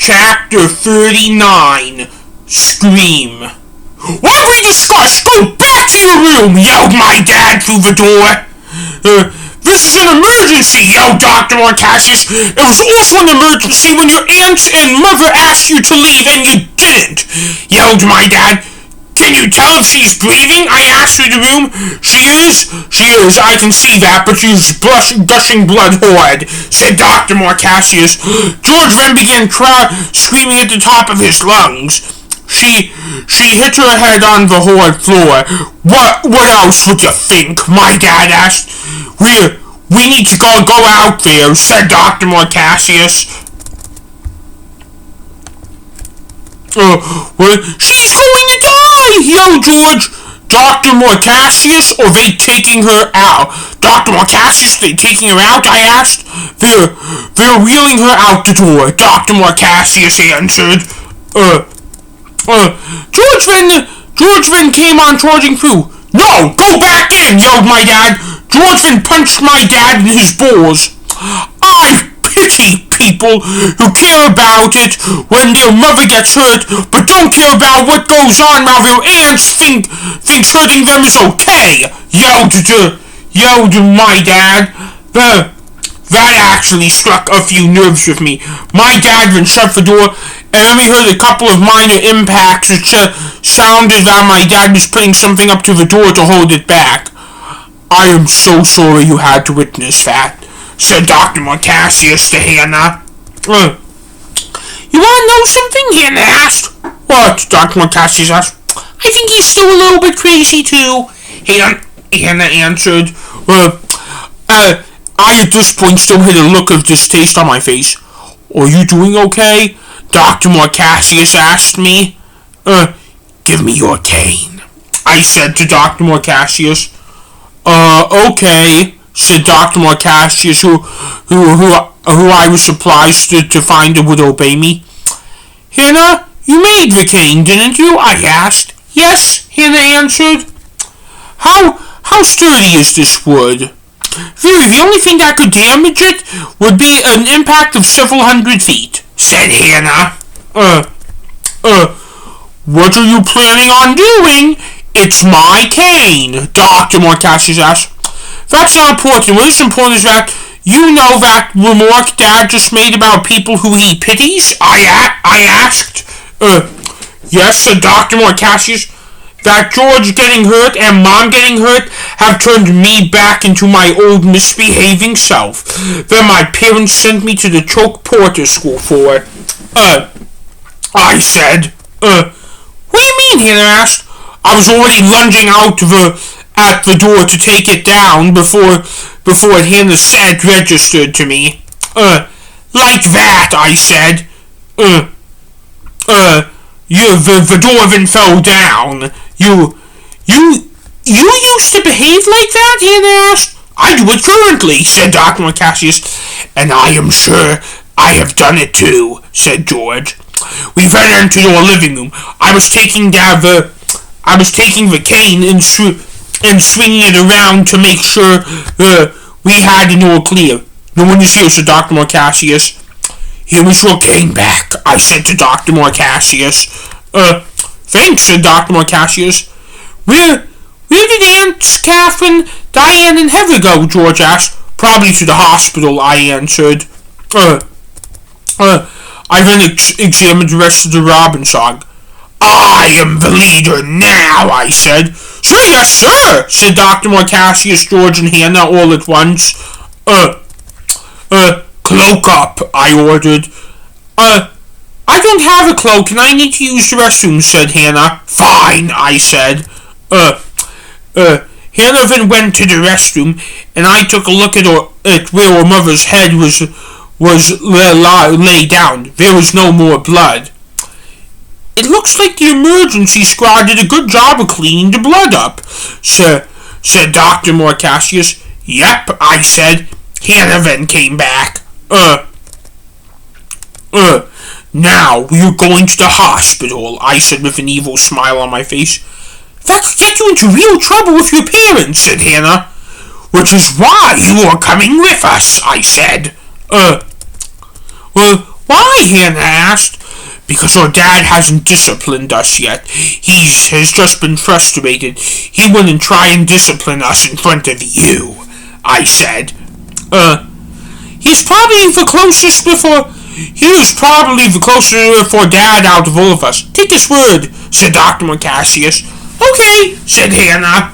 Chapter 39, Scream. What have we discussed? Go back to your room, yelled my dad through the door. This is an emergency, yelled Dr. Marcassius. It was also an emergency when your aunt and mother asked you to leave and you didn't, yelled my dad. Can you tell if she's breathing? I asked through the room. She is, I can see that, but she's gushing blood hard, said Dr. Marcassius. George then began screaming at the top of his lungs. She hit her head on the hard floor. What else would you think? My dad asked. We need to go out there, said Dr. Marcassius. She's going to die, yelled George. Dr. Marcassius, or they taking her out? Dr. Marcassius, they taking her out? I asked. They're wheeling her out the door, Dr. Marcassius answered. George then came on charging through. No, go back in, yelled my dad. George then punched my dad in his balls. I pity people who care about it when their mother gets hurt, but don't care about what goes on while their aunts thinks hurting them is okay, yelled my dad. That actually struck a few nerves with me. My dad then shut the door, and then we heard a couple of minor impacts which sounded that my dad was putting something up to the door to hold it back. I am so sorry you had to witness that, said Dr. Marcassius to Hannah. You want to know something? Hannah asked. What? Dr. Marcassius asked. I think he's still a little bit crazy too, Hannah answered. I at this point still had a look of distaste on my face. Are you doing okay? Dr. Marcassius asked me. Give me your cane, I said to Dr. Marcassius. Okay, said Dr. Marcassius, who I was surprised to find would obey me. Hannah, you made the cane, didn't you? I asked. Yes, Hannah answered. How sturdy is this wood? Really, the only thing that could damage it would be an impact of several hundred feet, said Hannah. What are you planning on doing? It's my cane, Dr. Marcassius asked. That's not important. What is important is that you know that remark Dad just made about people who he pities? I asked. Yes, said Dr. Marcassius. That George getting hurt and Mom getting hurt have turned me back into my old misbehaving self. Then my parents sent me to the Choke Porter School for it. I said. What do you mean? Hannah asked. I was already lunging out at the door to take it down before Hannah said registered to me. Like that, I said. The door then fell down. You used to behave like that? Hannah asked. I do it currently, said Dr. Marcassius. And I am sure I have done it too, said George. We then entered our living room. I was taking the cane and swinging it around to make sure we had an all clear. No one is here, said Dr. Marcassius. Here is your cane back, I said to Dr. Marcassius. Thanks, said Dr. Marcassius. Where did Aunts Catherine, Diane, and Heather go? George asked. Probably to the hospital, I answered. I then examined the rest of the Robbinsog. I am the leader now, I said. Sir, yes, sir, said Dr. Marcassius, George, and Hannah all at once. Cloak up, I ordered. I don't have a cloak and I need to use the restroom, said Hannah. Fine, I said. Hannah then went to the restroom and I took a look at where her mother's head was laid down. There was no more blood. It looks like the emergency squad did a good job of cleaning the blood up, said Dr. Marcassius. Yep, I said. Hannah then came back. Now we're going to the hospital, I said with an evil smile on my face. That could get you into real trouble with your parents, said Hannah. Which is why you are coming with us, I said. What Why? Hannah asked. Because our dad hasn't disciplined us yet. He has just been frustrated. He wouldn't try and discipline us in front of you, I said. He's probably the closest before... He was probably the closest for Dad out of all of us. Take his word, said Dr. Morcassius. Okay, said Hannah.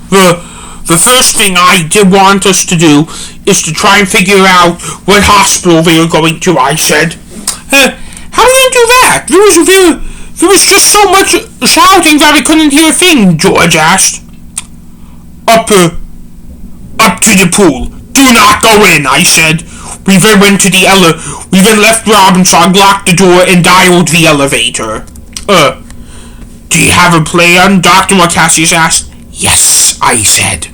The first thing I did want us to do is to try and figure out what hospital they are going to, I said. How are we going to do that? There was just so much shouting that I couldn't hear a thing, George asked. Up to the pool. Do not go in, I said. We then left Robbinsog, locked the door, and dialed the elevator. Do you have a plan? Dr. Morcassius asked. Yes, I said.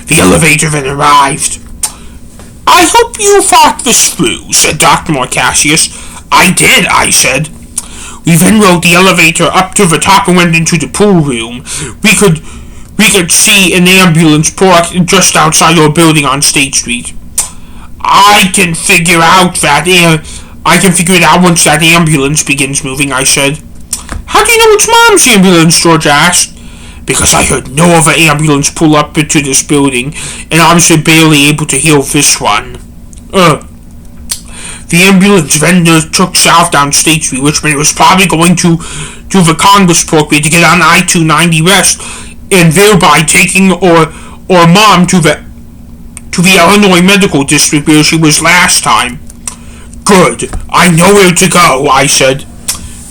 The elevator then arrived. I hope you thought this through, said Dr. Morcassius. I did, I said. We then rode the elevator up to the top and went into the pool room. We could see an ambulance parked just outside our building on State Street. I can figure it out once that ambulance begins moving, I said. How do you know it's Mom's ambulance? George asked. Because I heard no other ambulance pull up into this building, and I was barely able to hear this one. The ambulance then took south down State Street, which meant it was probably going to the Congress Parkway to get on I-290 West, and thereby taking our Mom to the Illinois Medical District where she was last time. Good. I know where to go, I said.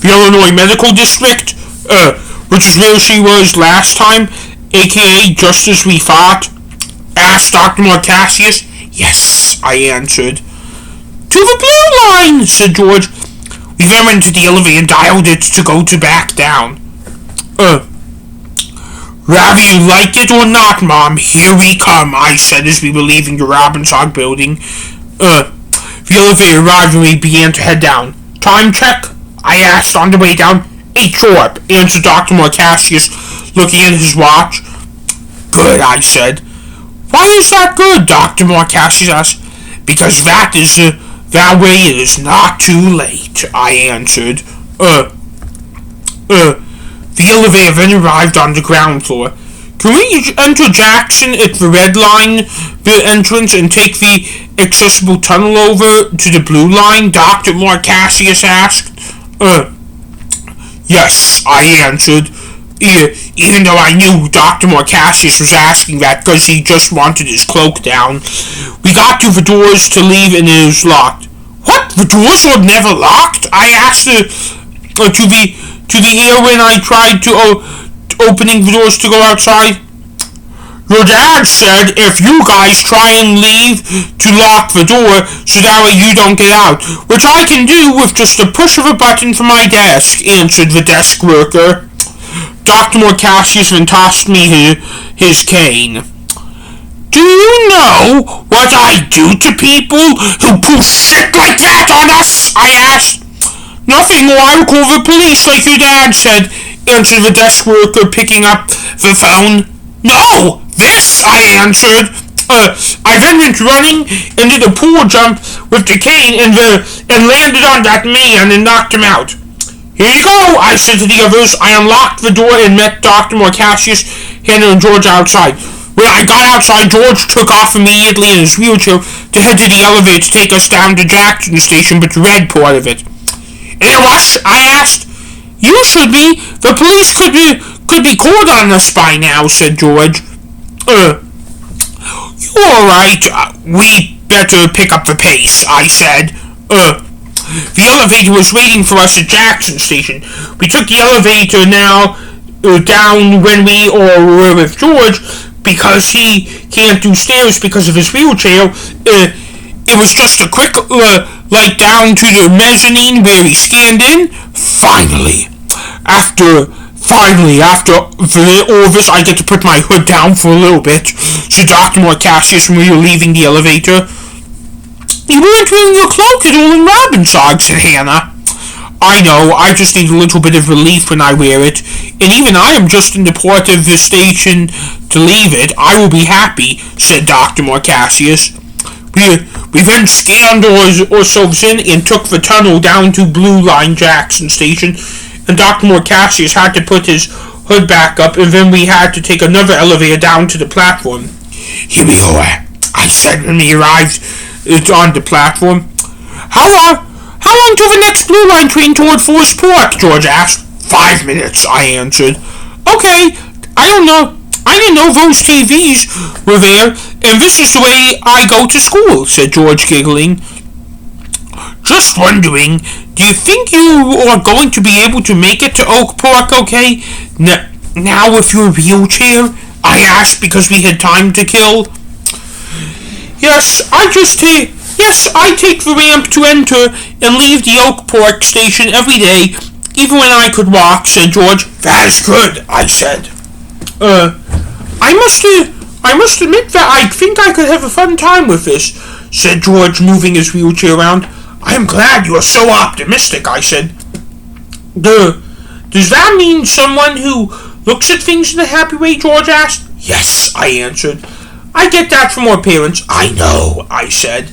The Illinois Medical District? Which is where she was last time, aka just as we thought? Asked Dr. Morcassius. Yes, I answered. To the blue line, said George. We then went to the elevator and dialed it to go to back down. Rather you like it or not, Mom, here we come, I said as we were leaving the Robbinsog building. The elevator arrived and we began to head down. Time check? I asked on the way down. 8 sharp, answered Dr. Morcassius, looking at his watch. Good, I said. Why is that good? Dr. Morcassius asked. Because that way it is not too late, I answered. The elevator then arrived on the ground floor. Can we enter Jackson at the red line, the entrance, and take the accessible tunnel over to the blue line? Dr. Morcassius asked. Yes, I answered. Even though I knew Dr. Morcassius was asking that because he just wanted his cloak down. We got to the doors to leave and it was locked. What? The doors were never locked? I asked to the air when I tried to opening the doors to go outside. Your dad said if you guys try and leave to lock the door so that way you don't get out, which I can do with just a push of a button from my desk, answered the desk worker. Dr. Morcassius then tossed me his cane. Do you know what I do to people who pull shit like that on us? I asked. Nothing, or I'll call the police like your dad said, answered the desk worker, picking up the phone. No, this, I answered. I then went running and did a pool jump with the cane and landed on that man and knocked him out. Here you go, I said to the others. I unlocked the door and met Dr. Morcassius, Hannah, and George outside. When I got outside, George took off immediately in his wheelchair to head to the elevator to take us down to Jackson Station, but the red part of it. In a rush? I asked. You should be. The police could be called on us by now, said George. You alright? We better pick up the pace, I said. The elevator was waiting for us at Jackson Station. We took the elevator now down when we were with George because he can't do stairs because of his wheelchair. It was just a quick light down to the mezzanine where he scanned in. Finally, after all this, I get to put my hood down for a little bit, said Dr. Morcassius when we were leaving the elevator. You weren't wearing your cloak at all in Robbinsog, said Hannah. I know, I just need a little bit of relief when I wear it, and even I am just in the part of the station to leave it. I will be happy, said Dr. Morcassius. We then scanned ourselves in and took the tunnel down to Blue Line Jackson Station, and Dr. Morcassius had to put his hood back up, and then we had to take another elevator down to the platform. Here we are, I said when we arrived on the platform. How long till the next Blue Line train toward Forest Park? George asked. 5 minutes, I answered. Okay, I didn't know those TVs were there, and this is the way I go to school, said George, giggling. Just wondering, do you think you are going to be able to make it to Oak Park okay? Now with your wheelchair? I asked because we had time to kill. Yes, I take the ramp to enter and leave the Oak Park station every day, even when I could walk, said George. That is good, I said. I must admit that I think I could have a fun time with this, said George, moving his wheelchair around. I am glad you are so optimistic, I said. Does that mean someone who looks at things in a happy way, George asked? Yes, I answered. I get that from our parents. I know, I said.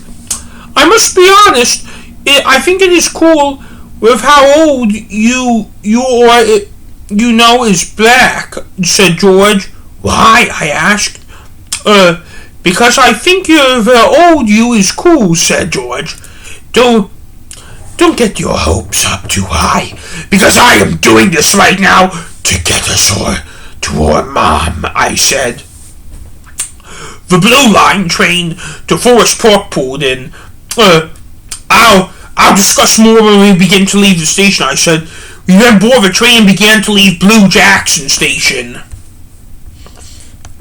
I must be honest, I think it is cool with how old you is Black, said George. Why? I asked. Because I think the old you is cool, said George. Don't get your hopes up too high, because I am doing this right now to get us to our mom, I said. The Blue Line train to Forest Park pulled in. I'll discuss more when we begin to leave the station, I said. We then boarded the train and began to leave Blue Jackson Station.